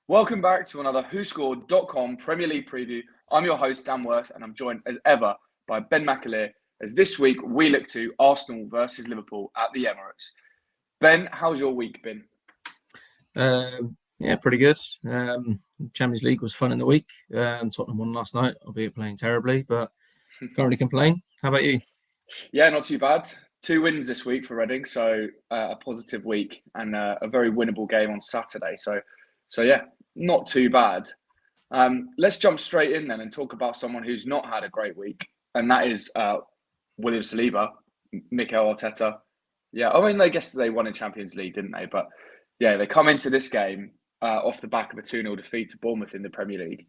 Welcome back to another WhoScored.com Premier League preview. I'm your host, Dan Worth, and I'm joined as ever by Ben McAleer, as this week we look to Arsenal versus Liverpool at the Emirates. Ben, how's your week been? Yeah, pretty good. Champions League was fun in the week. Tottenham won last night, albeit playing terribly, but can't really complain. How about you? Yeah, not too bad. 2 wins this week for Reading, so a positive week and a very winnable game on Saturday. So yeah, not too bad. Let's jump straight in then and talk about someone who's not had a great week, and that is William Saliba, Mikel Arteta. Yeah, I mean, I guess they won in Champions League, didn't they? But yeah, they come into this game off the back of a 2-0 defeat to Bournemouth in the Premier League.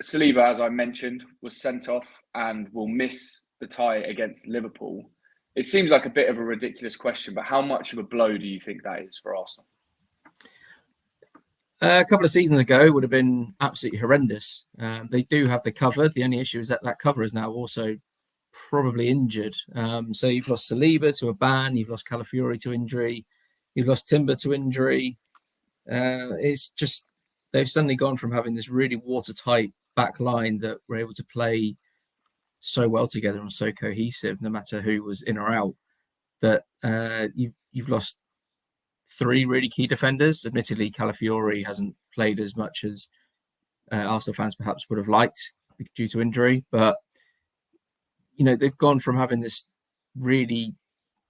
Saliba, as I mentioned, was sent off and will miss the tie against Liverpool. It seems like a bit of a ridiculous question, but how much of a blow do you think that is for Arsenal? A couple of seasons ago would have been absolutely horrendous. They do have the cover. The only issue is that cover is now also probably injured. So you've lost Saliba to a ban, you've lost Calafiori to injury, you've lost Timber to injury. It's just they've suddenly gone from having this really watertight back line that were able to play so well together and so cohesive, no matter who was in or out, that you've lost 3 really key defenders. Admittedly, Calafiori hasn't played as much as Arsenal fans perhaps would have liked due to injury, but they've gone from having this really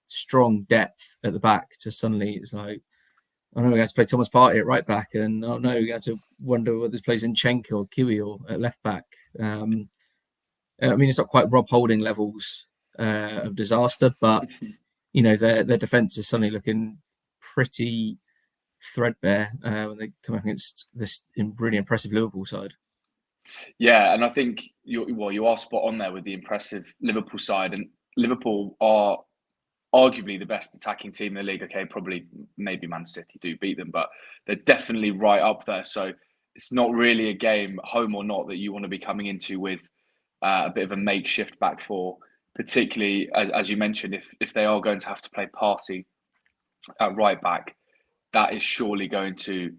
strong depth at the back to suddenly it's like, oh no, we had to play Thomas Partey at right back, and oh no, we had to wonder whether this plays Zinchenko or Kiwi or at left back. I mean, it's not quite Rob Holding levels of disaster, but their defence is suddenly looking pretty threadbare when they come up against this really impressive Liverpool side. Yeah, and I think you are spot on there with the impressive Liverpool side, and Liverpool are arguably the best attacking team in the league. Okay, probably maybe Man City do beat them, but they're definitely right up there. So it's not really a game, home or not, that you want to be coming into with a bit of a makeshift back four, particularly as you mentioned, if they are going to have to play Partey at right back, that is surely going to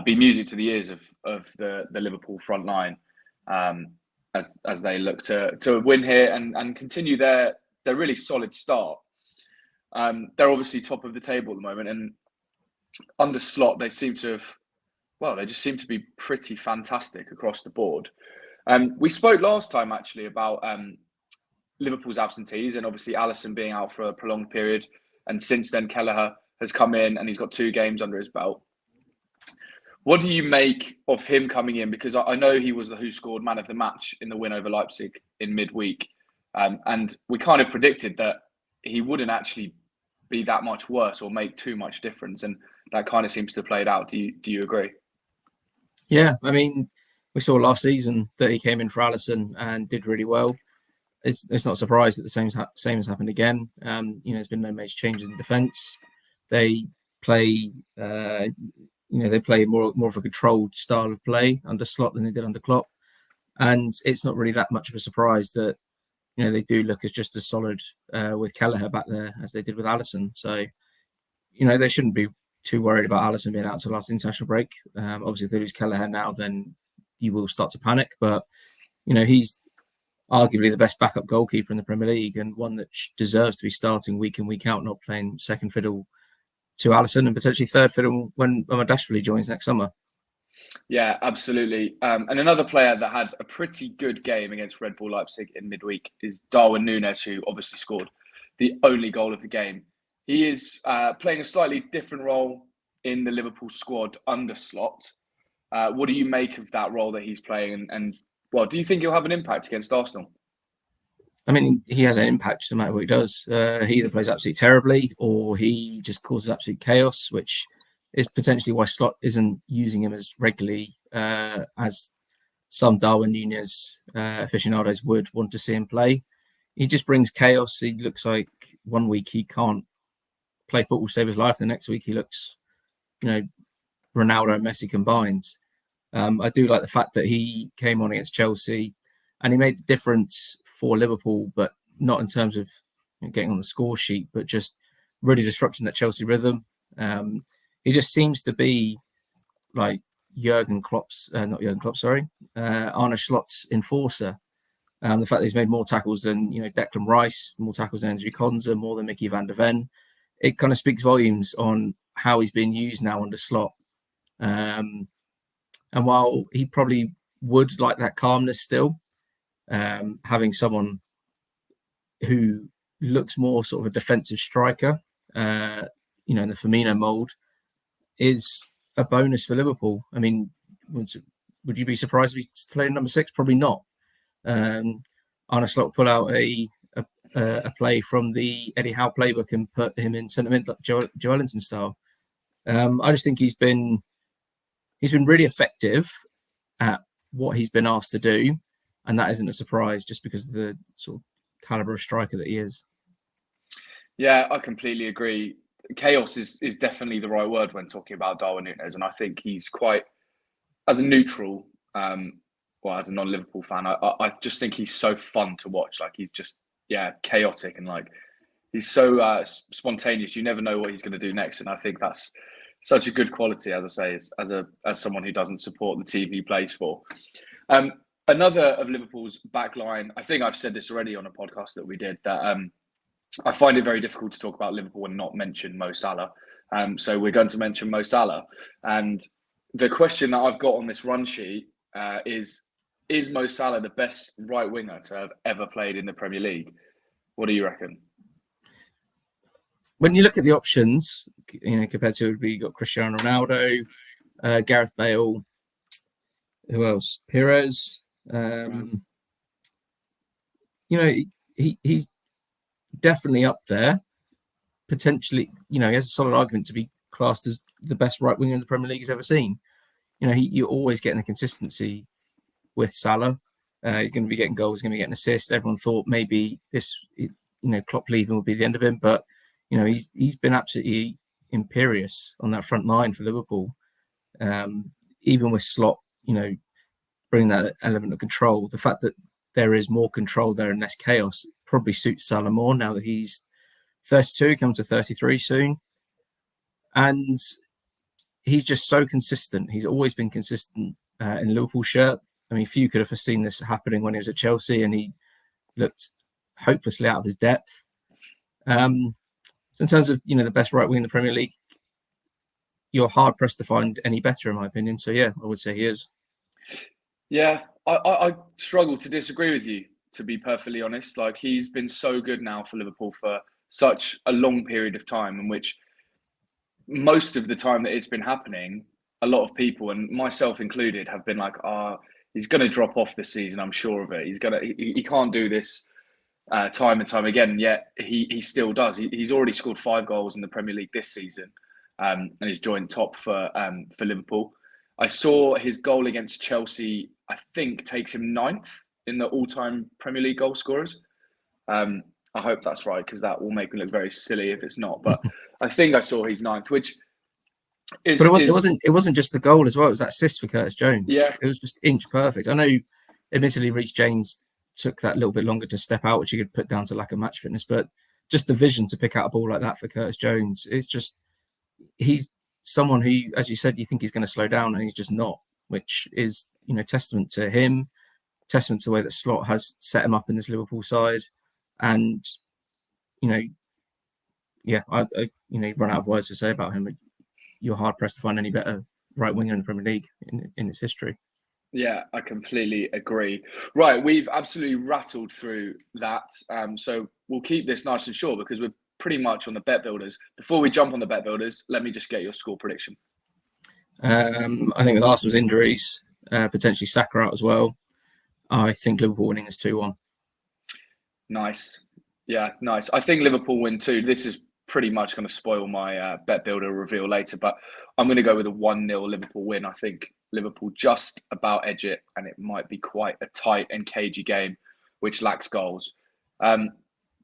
be music to the ears of the Liverpool front line as they look to win here and continue their really solid start. They're obviously top of the table at the moment, and under Slot, they just seem to be pretty fantastic across the board. We spoke last time actually about Liverpool's absentees, and obviously Alisson being out for a prolonged period, and since then Kelleher has come in and he's got 2 games under his belt. What do you make of him coming in? Because I know he was the WhoScored man of the match in the win over Leipzig in midweek, and we kind of predicted that he wouldn't actually be that much worse or make too much difference, and that kind of seems to have played out. Do you agree? Yeah, I mean, we saw last season that he came in for Alisson and did really well. It's not a surprise that the same has happened again. There's been no major changes in defence. They play, they play more of a controlled style of play under Slot than they did under Klopp, and it's not really that much of a surprise that they do look as just as solid with Kelleher back there as they did with Alisson. So they shouldn't be too worried about Alisson being out till after international break. Obviously, if they lose Kelleher now, then you will start to panic. But he's arguably the best backup goalkeeper in the Premier League, and one that deserves to be starting week in, week out, not playing second fiddle to Alisson and potentially third fiddle when Dashvili joins next summer. Yeah, absolutely. And another player that had a pretty good game against Red Bull Leipzig in midweek is Darwin Nunez, who obviously scored the only goal of the game. He is playing a slightly different role in the Liverpool squad under Slot. What do you make of that role that he's playing? And do you think he'll have an impact against Arsenal? I mean, he has an impact no matter what he does. He either plays absolutely terribly or he just causes absolute chaos, which is potentially why Slot isn't using him as regularly as some Darwin Nunez aficionados would want to see him play. He just brings chaos. He looks like one week he can't play football to save his life. The next week he looks, Ronaldo and Messi combined. I do like the fact that he came on against Chelsea and he made the difference for Liverpool, but not in terms of getting on the score sheet, but just really disrupting that Chelsea rhythm. He just seems to be like Arne Slot's enforcer. The fact that he's made more tackles than Declan Rice, more tackles than Andrew Konza, more than Mickey van der Ven. It kind of speaks volumes on how he's being used now under Slot. And while he probably would like that calmness still, having someone who looks more sort of a defensive striker, in the Firmino mould, is a bonus for Liverpool. I mean, would you be surprised if he's playing number 6? Probably not. Arne Slot pull out a play from the Eddie Howe playbook and put him in centre mid, like Joe Ellington style. I just think he's been really effective at what he's been asked to do, and that isn't a surprise just because of the sort of calibre of striker that he is. Yeah, I completely agree. Chaos is definitely the right word when talking about Darwin Nunez, and I think he's quite, as a neutral, as a non-Liverpool fan, I just think he's so fun to watch. Like, he's just chaotic, and like he's so spontaneous. You never know what he's going to do next, and I think that's such a good quality, as I say, as someone who doesn't support the team he plays for. Another of Liverpool's backline, I think I've said this already on a podcast that we did, that I find it very difficult to talk about Liverpool and not mention Mo Salah. So we're going to mention Mo Salah. And the question that I've got on this run sheet is Mo Salah the best right winger to have ever played in the Premier League? What do you reckon? When you look at the options, compared to we got Cristiano Ronaldo, Gareth Bale, who else? Pires. He's definitely up there. Potentially, he has a solid argument to be classed as the best right winger in the Premier League he's ever seen. You're always getting the consistency with Salah. He's going to be getting goals, he's going to be getting assists. Everyone thought maybe this, Klopp leaving would be the end of him, but he's been absolutely imperious on that front line for Liverpool. Even with Slot, bringing that element of control, the fact that there is more control there and less chaos probably suits Salah more now that he's 32, coming to 33 soon. And he's just so consistent. He's always been consistent in Liverpool shirt. I mean, few could have foreseen this happening when he was at Chelsea, and he looked hopelessly out of his depth. So in terms of, the best right wing in the Premier League, you're hard pressed to find any better, in my opinion. So yeah, I would say he is. Yeah, I struggle to disagree with you, to be perfectly honest. Like, he's been so good now for Liverpool for such a long period of time, in which most of the time that it's been happening, a lot of people, and myself included, have been like, he's going to drop off this season, I'm sure of it. He can't do this time and time again, and yet he still does. He's already scored 5 goals in the Premier League this season, and he's joined top for Liverpool. I saw his goal against Chelsea, I think, takes him 9th in the all-time Premier League goal scorers. I hope that's right, because that will make me look very silly if it's not. But I think I saw he's 9th, which is... But it wasn't just the goal as well. It was that assist for Curtis Jones. Yeah. It was just inch perfect. I know, admittedly, Reece James took that little bit longer to step out, which you could put down to lack of match fitness. But just the vision to pick out a ball like that for Curtis Jones, it's just... He's someone who, as you said, you think he's going to slow down, and he's just not, which is, testament to him, testament to the way that Slot has set him up in this Liverpool side. And, I run out of words to say about him. You're hard pressed to find any better right winger in the Premier League in its history. Yeah, I completely agree. Right, we've absolutely rattled through that. So we'll keep this nice and short, because we're pretty much on the bet builders. Before we jump on the bet builders, let me just get your score prediction. I think with Arsenal's injuries, potentially Saka out as well, I think Liverpool winning is 2-1. Nice. Yeah, nice. I think Liverpool win too. This is pretty much going to spoil my bet builder reveal later, but I'm going to go with a 1-0 Liverpool win. I think Liverpool just about edge it, and it might be quite a tight and cagey game, which lacks goals.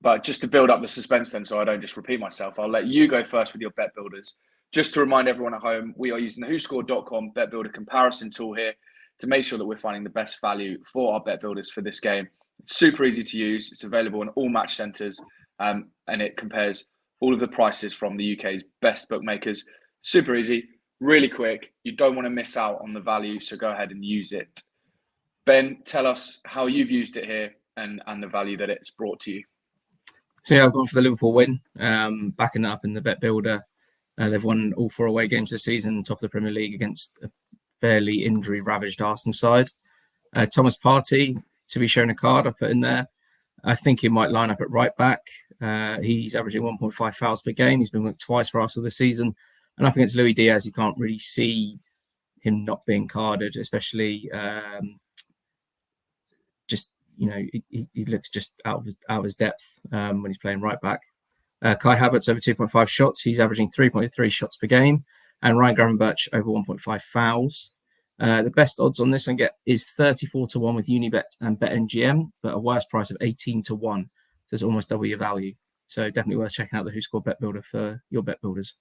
But just to build up the suspense then, so I don't just repeat myself, I'll let you go first with your bet builders. Just to remind everyone at home, we are using the WhoScored.com bet builder comparison tool here to make sure that we're finding the best value for our bet builders for this game. It's super easy to use. It's available in all match centres, and it compares all of the prices from the UK's best bookmakers. Super easy. really quick. You don't want to miss out on the value, so go ahead and use it. Ben, tell us how you've used it here and the value that it's brought to you. So yeah, I've gone for the Liverpool win, backing that up in the Bet Builder. They've won all 4 away games this season, top of the Premier League against a fairly injury-ravaged Arsenal side. Thomas Partey, to be shown a card, I've put in there. I think he might line up at right back. He's averaging 1.5 fouls per game. He's been linked twice for Arsenal this season. And up against Luis Diaz, you can't really see him not being carded, especially he looks just out of his depth when he's playing right back. Kai Havertz over 2.5 shots. He's averaging 3.3 shots per game. And Ryan Gravenberch over 1.5 fouls. The best odds on this one is 34-1 with Unibet and BetMGM, but a worse price of 18-1. So it's almost double your value. So definitely worth checking out the WhoScored Bet Builder for your bet builders.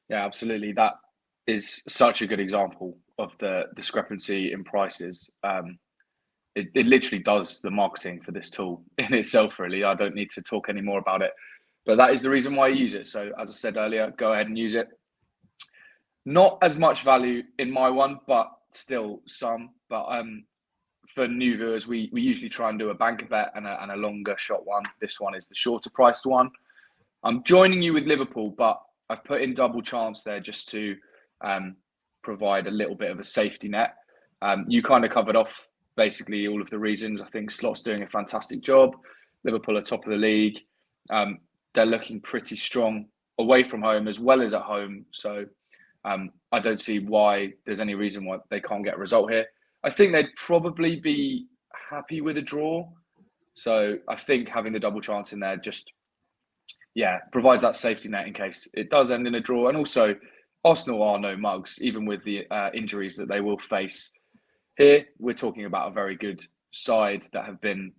Yeah, absolutely. That is such a good example of the discrepancy in prices. It literally does the marketing for this tool in itself, really. I don't need to talk any more about it. But that is the reason why I use it. So as I said earlier, go ahead and use it. Not as much value in my one, but still some. But for new viewers, we usually try and do a banker bet and a longer shot one. This one is the shorter priced one. I'm joining you with Liverpool, but I've put in double chance there just to provide a little bit of a safety net. You kind of covered off basically all of the reasons. I think Slot's doing a fantastic job. Liverpool are top of the league. They're looking pretty strong away from home as well as at home. So I don't see why there's any reason why they can't get a result here. I think they'd probably be happy with a draw. So I think having the double chance in there just, provides that safety net in case it does end in a draw. And also, Arsenal are no mugs, even with the injuries that they will face. Here, we're talking about a very good side that have been,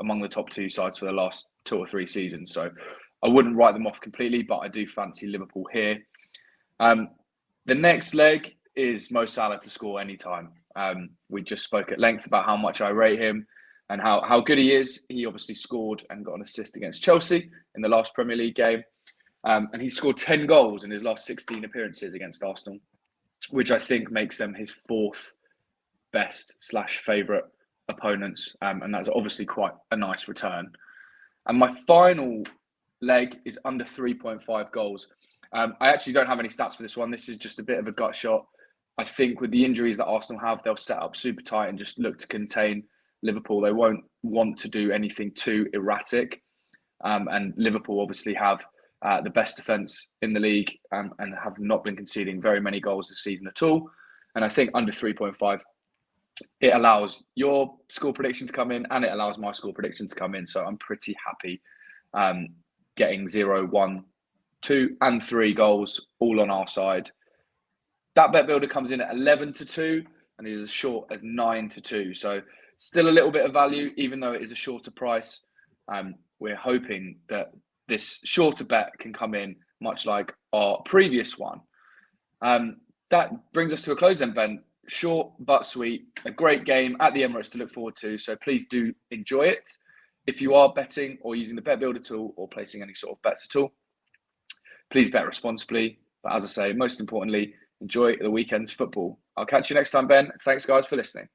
among the top 2 sides for the last 2 or 3 seasons. So I wouldn't write them off completely, but I do fancy Liverpool here. The next leg is Mo Salah to score anytime. We just spoke at length about how much I rate him and how good he is. He obviously scored and got an assist against Chelsea in the last Premier League game. And he scored 10 goals in his last 16 appearances against Arsenal, which I think makes them his 4th best / favourite opponents. And that's obviously quite a nice return. And my final leg is under 3.5 goals. I actually don't have any stats for this one. This is just a bit of a gut shot. I think with the injuries that Arsenal have, they'll set up super tight and just look to contain Liverpool. They won't want to do anything too erratic. And Liverpool obviously have the best defence in the league and have not been conceding very many goals this season at all. And I think under 3.5, it allows your score prediction to come in and it allows my score prediction to come in. So I'm pretty happy getting 0, 1, 2 and 3 goals all on our side. That bet builder comes in at 11-2 and is as short as 9-2. So still a little bit of value, even though it is a shorter price. We're hoping that this shorter bet can come in much like our previous one. That brings us to a close then, Ben. Short but sweet, a great game at the Emirates to look forward to. So please do enjoy it. If you are betting or using the Bet Builder tool or placing any sort of bets at all, please bet responsibly. But as I say, most importantly, enjoy the weekend's football. I'll catch you next time, Ben. Thanks, guys, for listening.